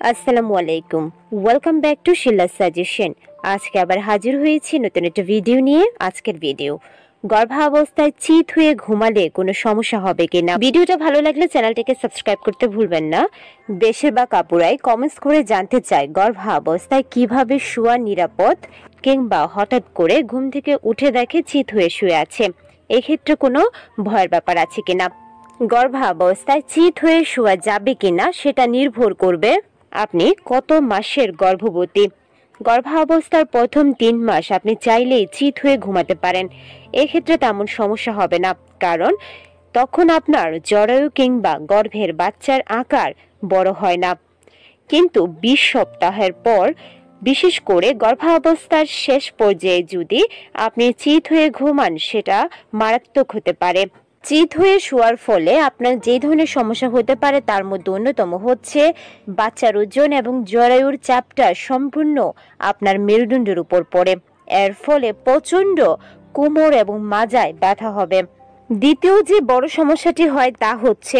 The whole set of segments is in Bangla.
আসসালামু আলাইকুম, welcome back to Shila suggestion. আজকে আবার হাজির হয়েছি নতুন একটা ভিডিও নিয়ে। আজকের ভিডিও, গর্ভাবস্থায় চিত হয়ে ঘুমালে কোনো সমস্যা হবে কিনা। ভিডিওটা ভালো লাগলে চ্যানেলটাকে সাবস্ক্রাইব করতে ভুলবেন না। বেশিরভাগ আপুরাই কমেন্টস করে জানতে চায় গর্ভাবস্থায় কিভাবে শোয়া নিরাপদ, কিংবা হঠাৎ করে ঘুম থেকে উঠে দেখে চিত হয়ে শুয়ে আছে, এক্ষেত্রে কোনো ভয়ের ব্যাপার আছে কিনা। গর্ভাবস্থায় চিত হয়ে শোয়া যাবে কিনা সেটা নির্ভর করবে আপনি কত মাসের গর্ভবতী। গর্ভাবস্থার প্রথম 3 মাস আপনি চাইলেই চিত হয়ে ঘুমাতে পারেন, এক্ষেত্রে তেমন সমস্যা হবে না, কারণ তখন আপনার জরায়ু কিংবা গর্ভের বাচ্চার আকার বড় হয় না। কিন্তু 20 সপ্তাহের পর, বিশেষ করে গর্ভাবস্থার শেষ পর্যায়ে যদি আপনি চিত হয়ে ঘুমান, সেটা মারাত্মক হতে পারে। চিত হয়ে শোয়ার ফলে আপনার যে ধরনের সমস্যা হতে পারে তার মধ্যে অন্যতম হচ্ছে বাচ্চার ওজন এবং জরায়ুর চাপটা সম্পূর্ণ আপনার মেরুদণ্ডের উপর পড়ে। এর ফলে প্রচণ্ড কোমর এবং মাজায় ব্যথা হবে। দ্বিতীয় যে বড় সমস্যাটি হয় তা হচ্ছে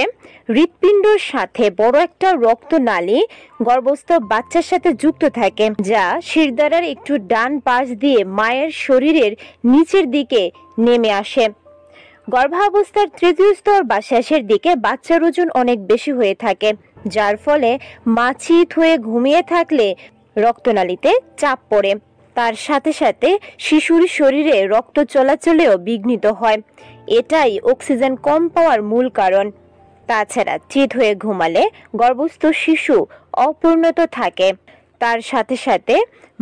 হৃৎপিণ্ডর সাথে বড় একটা রক্তনালী গর্ভস্থ বাচ্চার সাথে যুক্ত থাকে, যা শিরদাঁড়ার একটু ডান পাশ দিয়ে মায়ের শরীরের নিচের দিকে নেমে আসে। গর্ভাবস্থার তৃতীয় স্তর বা শেষের দিকে বাচ্চার ওজন অনেক বেশি হয়ে থাকে, যার ফলে মা চিত হয়ে ঘুমিয়ে থাকলে রক্তনালীতে চাপ পড়ে। তার সাথে সাথে শিশুর শরীরে রক্ত চলাচলেও বিঘ্নিত হয়। এটাই অক্সিজেন কম পাওয়ার মূল কারণ। তাছাড়া চিত হয়ে ঘুমালে গর্ভস্থ শিশু অপরিণত থাকে, তার সাথে সাথে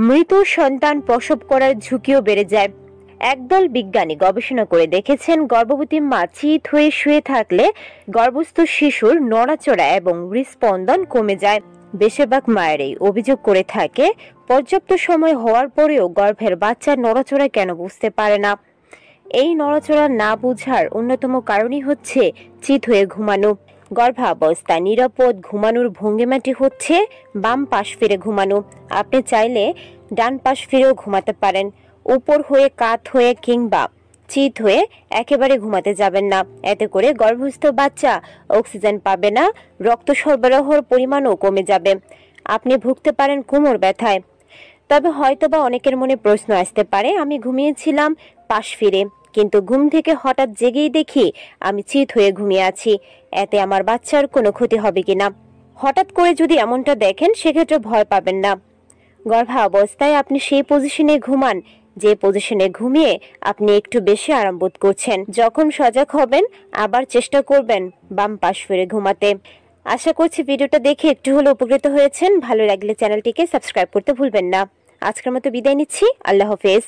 মৃত সন্তান প্রসব করার ঝুঁকিও বেড়ে যায়। একদল বিজ্ঞানী গবেষণা করে দেখেছেন, গর্ভবতী মা চিত হয়ে শুয়ে থাকলে গর্ভস্থ শিশুর নড়াচড়া এবং হৃৎস্পন্দন কমে যায়। বেশিরভাগ মায়েরাই অভিযোগ করে থাকে, পর্যাপ্ত সময় হওয়ার পরেও গর্ভের বাচ্চার নড়াচড়া কেন বুঝতে পারে না। এই নড়াচড়া না বোঝার অন্যতম কারণই হচ্ছে চিত হয়ে ঘুমানো। গর্ভাবস্থায় নিরাপদ ঘুমানোর ভঙ্গিমাটি হচ্ছে বাম পাশ ফিরে ঘুমানো। আপনি চাইলে ডান পাশ ফিরেও ঘুমাতে পারেন। উপর হয়ে, কাত হয়ে কিংবা চিত হয়ে একেবারে ঘুমাতে যাবেন না, এতে করে গর্ভস্থ বাচ্চা অক্সিজেন পাবে না, রক্ত সরবরাহের পরিমাণও কমে যাবে। আপনি ভুগতে পারেন কোমর ব্যথায়। তবে হয়তোবা অনেকের মনে প্রশ্ন আসতে পারে, আমি ঘুমিয়েছিলাম পাশ ফিরে, কিন্তু ঘুম থেকে হঠাৎ জেগেই দেখি আমি চিত হয়ে ঘুমিয়ে আছি, এতে আমার বাচ্চার কোনো ক্ষতি হবে কিনা। হঠাৎ করে যদি এমনটা দেখেন, সেক্ষেত্রে ভয় পাবেন না। গর্ভাবস্থায় আপনি সেই পজিশনে ঘুমান যে পজিশনে ঘুমিয়ে আপনি একটু বেশি আরাম বোধ করছেন। যখন সজাগ হবেন, আবার চেষ্টা করবেন বাম পাশ ফিরে ঘুমাতে। আশা করছি ভিডিওটা দেখে একটু হলে উপকৃত হয়েছেন। ভালো লাগলে চ্যানেলটিকে সাবস্ক্রাইব করতে ভুলবেন না। আজকের মতো বিদায় নিচ্ছি। আল্লাহ হাফেজ।